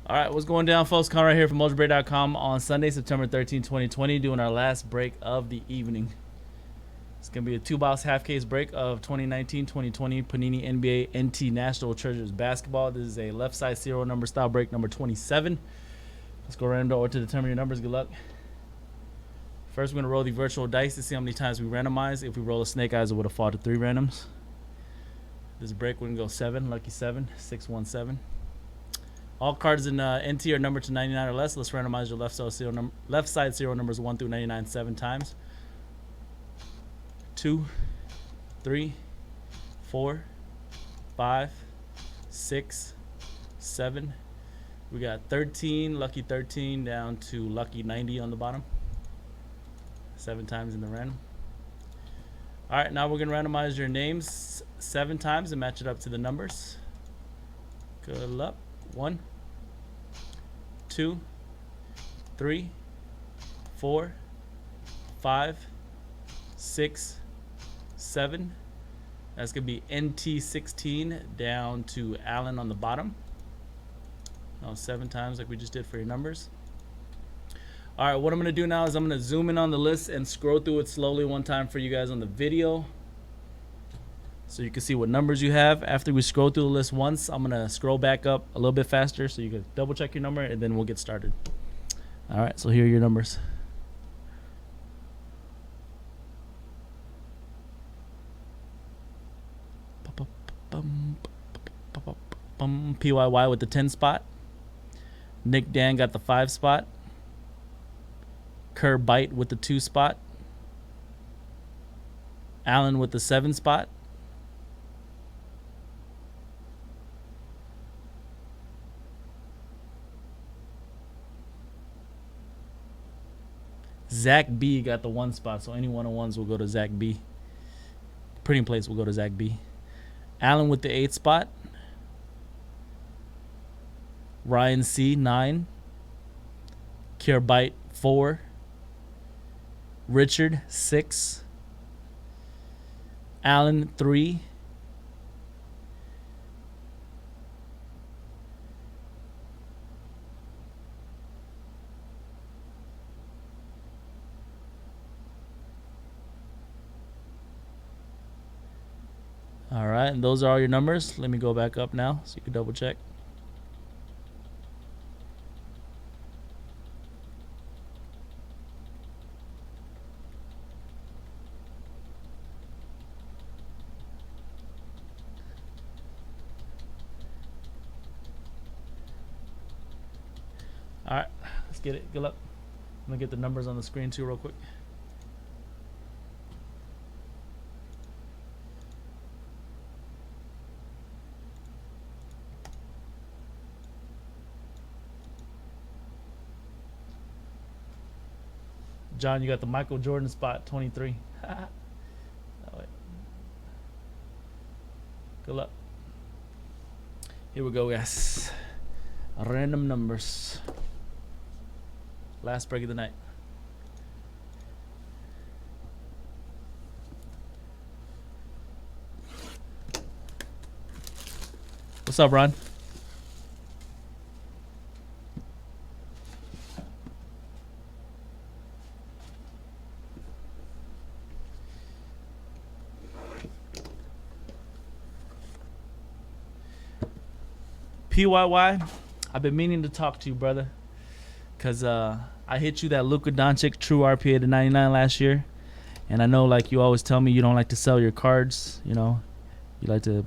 All right, what's going down, folks? Con right here from Mojobreak.com on Sunday, September 13, 2020, doing our last break of the evening. It's going to be a two-box half-case break of 2019-2020 Panini NBA NT National Treasures Basketball. This is a left-side serial number style break number 27. Let's go random order to determine your numbers. Good luck. First, we're going to roll the virtual dice to see how many times we randomize. If we roll a snake eyes, it would have fall to 3 randoms. This break, we're going to go 7, lucky 7, 6, 1, 7. All cards in NT are numbered to 99 or less. Let's randomize your left side serial numbers 1 through 99 7 times. 2, 3, 4, 5, 6, 7. We got 13, lucky 13 down to lucky 90 on the bottom. 7 times in the random. All right, now we're going to randomize your names 7 times and match it up to the numbers. Good luck. 1, 2, 3, 4, 5, 6, 7. That's going to be NT16 down to Allen on the bottom. 7 times like we just did for your numbers. All right, what I'm going to do now is I'm going to zoom in on the list and scroll through it slowly one time for you guys on the video, so you can see what numbers you have. After we scroll through the list once, I'm going to scroll back up a little bit faster so you can double check your number, and then we'll get started. All right, so here are your numbers. PYY with the 10 spot. Nick Dan got the 5 spot. Kerr Bite with the 2 spot. Allen with the 7 spot. Zach B got the 1 spot, so any 1-on-1s will go to Zach B. Printing plates will go to Zach B. Allen with the 8 spot. Ryan C 9. Kerr Bite 4. Richard 6. Allen 3. All right, and those are all your numbers. Let me go back up now so you can double check. All right, let's get it. Good luck. I'm going to get the numbers on the screen too real quick. John, you got the Michael Jordan spot, 23. Oh, wait. Good luck. Here we go, guys. Random numbers. Last break of the night. What's up, Ron? PYY, I've been meaning to talk to you, brother, because I hit you that Luka Doncic true RPA to 99 last year, and I know, like you always tell me, you don't like to sell your cards. You know, you like to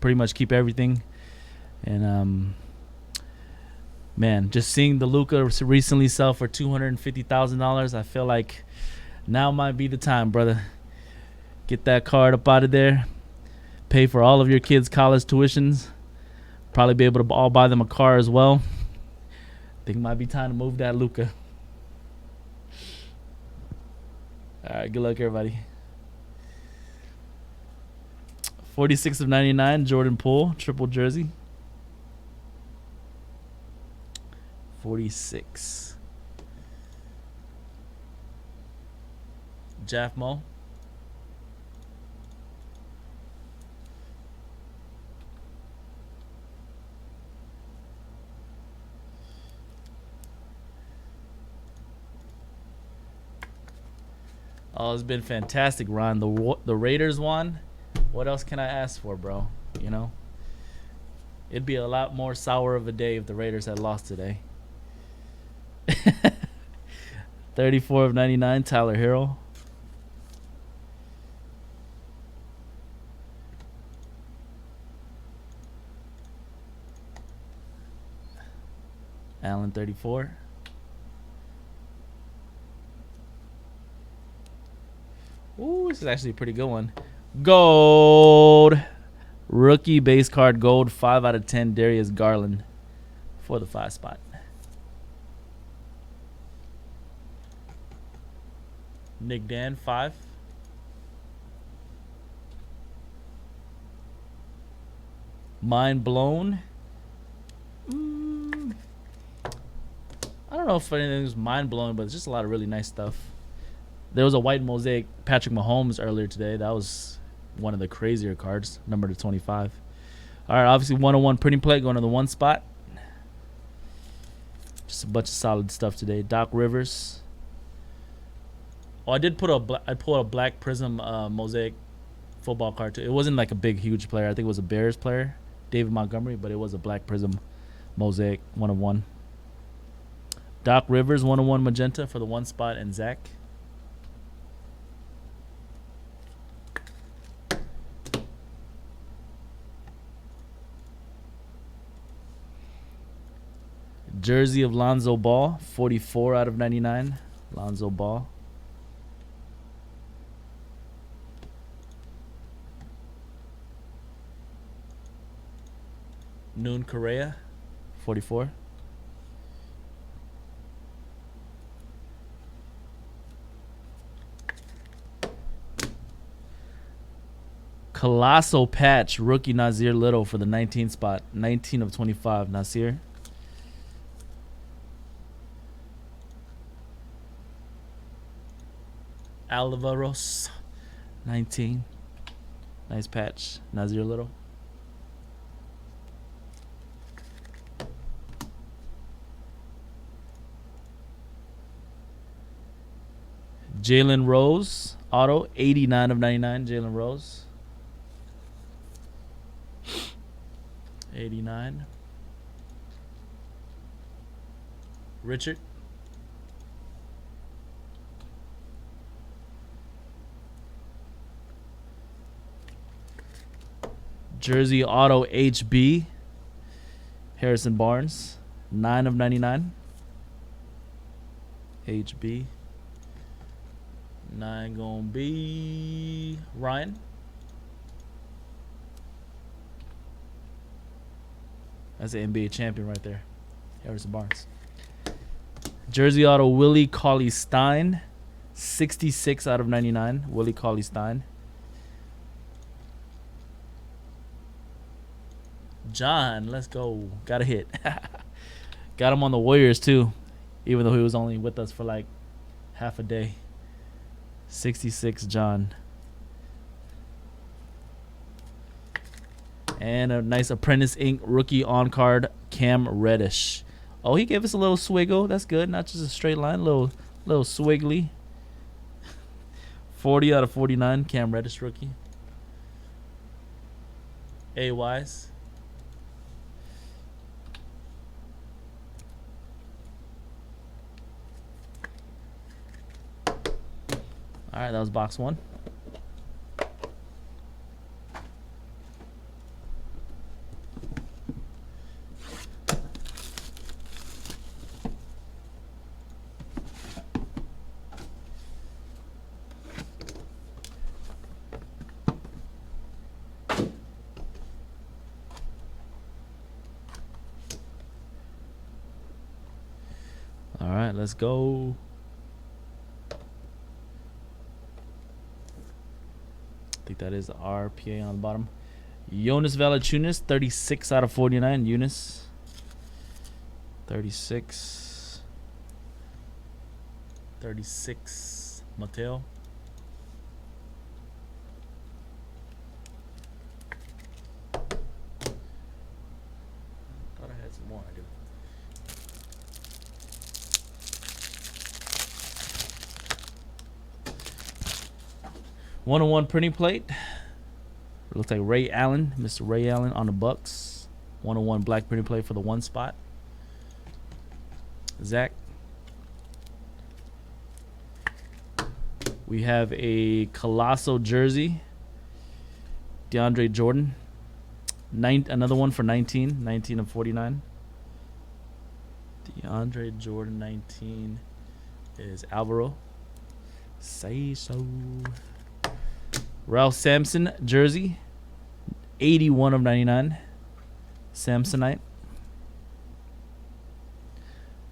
pretty much keep everything. And man, just seeing the Luka recently sell for $250,000, I feel like now might be the time, brother. Get that card up out of there. Pay for all of your kids' college tuitions. Probably be able to all buy them a car as well. I think it might be time to move that Luka. All right, good luck, everybody. 46 of 99, Jordan Poole, triple jersey. 46. Jaff Mo. Oh, it's been fantastic, Ron. The Raiders won. What else can I ask for, bro? You know, it'd be a lot more sour of a day if the Raiders had lost today. 34 of 99, Tyler Hero. Allen 34. Ooh, this is actually a pretty good one. Gold. Rookie base card gold, 5 out of 10, Darius Garland for the 5 spot. Nick Dan, 5. Mind blown. I don't know if anything was mind blowing, but it's just a lot of really nice stuff. There was a white mosaic Patrick Mahomes earlier today. That was one of the crazier cards, number to 25. All right, obviously 101 printing plate going to the 1 spot. Just a bunch of solid stuff today. Doc Rivers. Oh, I did put I pulled a black prism mosaic football card too. It wasn't like a big, huge player. I think it was a Bears player, David Montgomery, but it was a black prism mosaic 1 of 1. Doc Rivers 101 magenta for the 1 spot, and Zach. Jersey of Lonzo Ball, 44 out of 99. Lonzo Ball. Noon Correa, 44. Colossal patch, rookie Nasir Little for the 19 spot. 19 of 25, Nasir. Alvaros, 19. Nice patch, Nasir Little. Jalen Rose, auto, 89 of 99, Jalen Rose. 89. Richard. Jersey auto HB. Harrison Barnes, 9 of 99. HB. 9 gonna be Ryan. That's an NBA champion right there. Harrison Barnes. Jersey auto Willie Cauley-Stein, 66 out of 99. Willie Cauley-Stein. John, let's go. Got a hit. Got him on the Warriors too, even though he was only with us for like half a day. 66 John. And a nice Apprentice Ink rookie on card, Cam Reddish. Oh, he gave us a little swiggle. That's good. Not just a straight line, little swiggly. 40 out of 49, Cam Reddish rookie. A-Wise. All right, that was box 1. All right, let's go. I think that is the RPA on the bottom. Jonas Valanciunas, 36 out of 49. Eunice. 36. 36. Mateo. Thought I had some more. I do. 101 printing plate. It looks like Ray Allen, Mr. Ray Allen on the Bucks. 101 black printing plate for the 1 spot. Zach. We have a Colossal jersey. DeAndre Jordan. Another one for 19. 19 of 49. DeAndre Jordan 19 is Alvaro. Say so. Ralph Sampson jersey. 81 of 99. Samsonite.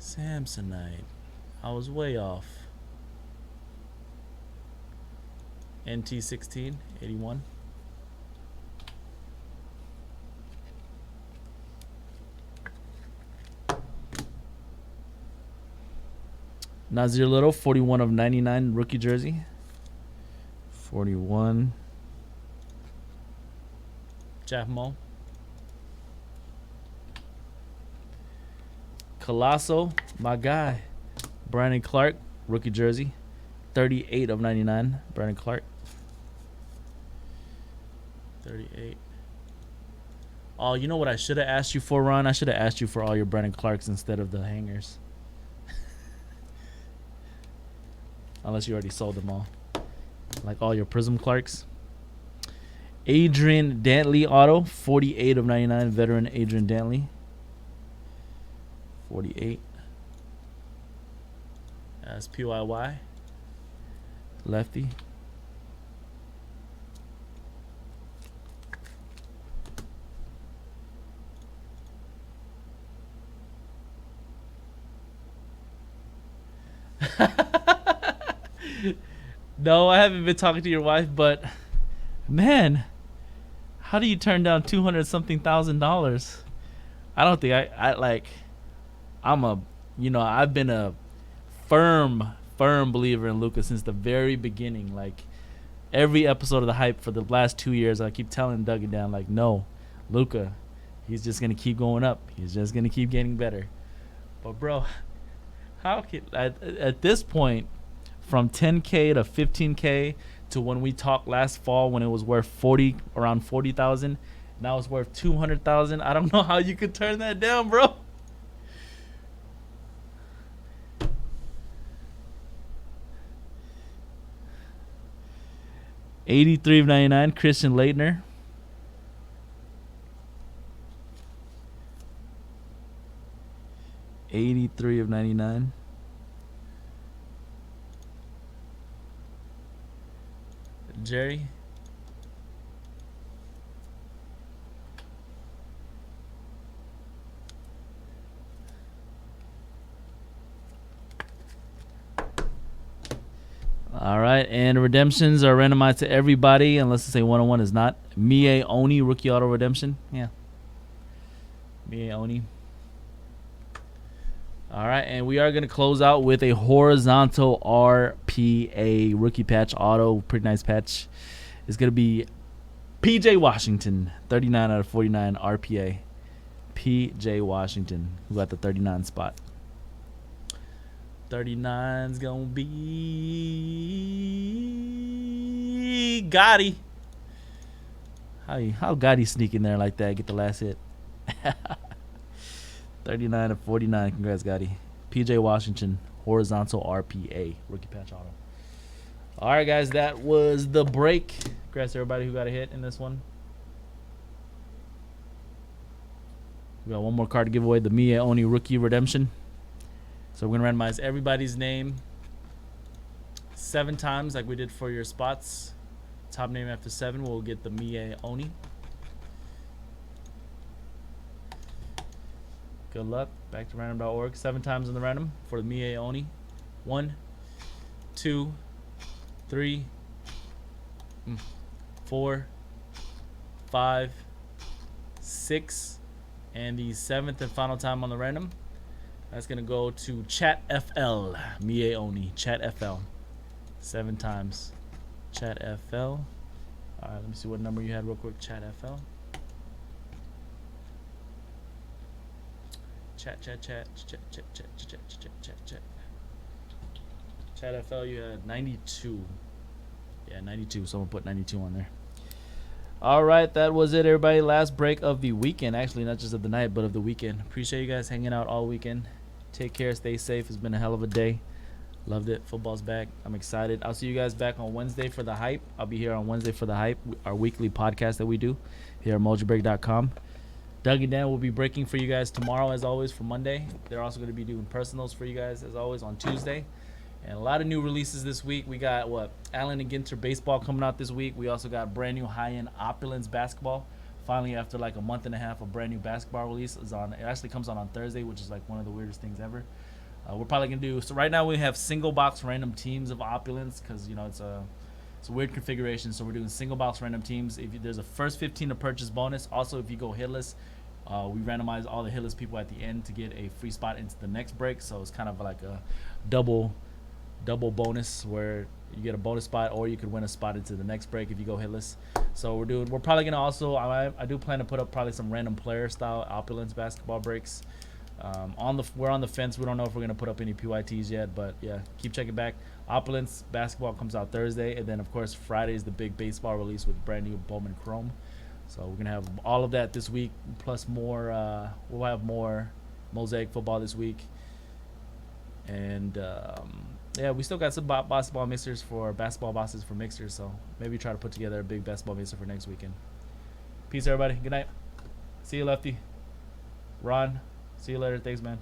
Samsonite. I was way off. NT 16, 81. Nazir Little, 41 of 99 rookie jersey. 41. Jeff Mo. Colossal, my guy. Brandon Clark, rookie jersey. 38 of 99. Brandon Clark. 38. Oh, you know what I should have asked you for, Ron? I should have asked you for all your Brandon Clarks instead of the hangers. Unless you already sold them all. Like all your Prism Clarks. Adrian Dantley auto. 48 of 99. Veteran Adrian Dantley. 48. That's PYY. Lefty. No, I haven't been talking to your wife, but man, how do you turn down 200 something thousand dollars? I don't think I've been a firm believer in Luka since the very beginning. Like every episode of the Hype for the last 2 years, I keep telling Doug and Dan, like, no, Luka, he's just gonna keep going up. He's just gonna keep getting better. But bro, how can at this point, from 10K to 15K to when we talked last fall when it was worth around 40,000, now it's worth 200,000. I don't know how you could turn that down, bro. $83 of 99, Christian Laettner. $83 of 99. Jerry. All right, and redemptions are randomized to everybody unless they say 101 is not. Mie Oni, rookie auto redemption. Yeah. Mie Oni. All right, and we are going to close out with a horizontal RPA rookie patch auto. Pretty nice patch. It's going to be PJ Washington, 39 out of 49 RPA. PJ Washington, who got the 39 spot. 39's going to be Gotti. How Gotti sneak in there like that, get the last hit? 39 of 49. Congrats, Gotti. PJ Washington, horizontal RPA, rookie patch auto. All right, guys, that was the break. Congrats to everybody who got a hit in this one. We got one more card to give away, the Mie Oni rookie redemption. So we're going to randomize everybody's name 7 times like we did for your spots. Top name after 7 will get the Mie Oni. Good luck. Back to random.org. 7 times in the random for the Mie Oni. 1, 2, 3, 4, 5, 6, and the 7th and final time on the random. That's gonna go to Chat FL. Mie Oni. Chat FL. 7 times. Chat FL. All right, let me see what number you had real quick. Chat FL. Chat. Chat FL, you had 92. Yeah, 92. Someone put 92 on there. All right, that was it, everybody. Last break of the weekend. Actually, not just of the night, but of the weekend. Appreciate you guys hanging out all weekend. Take care. Stay safe. It's been a hell of a day. Loved it. Football's back. I'm excited. I'll see you guys back on Wednesday for the hype. I'll be here on Wednesday for the hype, our weekly podcast that we do here at Mojobreak.com. Doug and Dan will be breaking for you guys tomorrow, as always, for Monday. They're also going to be doing personals for you guys, as always, on Tuesday. And a lot of new releases this week. We got, Allen and Ginter baseball coming out this week. We also got brand new high-end Opulence basketball. Finally, after like a month and a half, a brand new basketball release is on. It actually comes on Thursday, which is like one of the weirdest things ever. We're probably going to do, so right now we have single box random teams of Opulence because, it's a weird configuration. So we're doing single box random teams. There's a first 15 to purchase bonus. Also, if you go hitless, we randomize all the hitless people at the end to get a free spot into the next break. So it's kind of like a double bonus where you get a bonus spot, or you could win a spot into the next break if you go hitless. So we're probably gonna also, I do plan to put up probably some random player style Opulence basketball breaks. We're on the fence. We don't know if we're gonna put up any PYTs yet, but yeah, keep checking back. Opulence basketball comes out Thursday, and then of course Friday is the big baseball release with brand new Bowman Chrome. So we're gonna have all of that this week, plus more. We'll have more Mosaic football this week, and yeah, we still got some basketball mixers for basketball bosses for mixers. So maybe try to put together a big basketball mixer for next weekend. Peace, everybody. Good night. See you, Lefty. Ron. See you later. Thanks, man.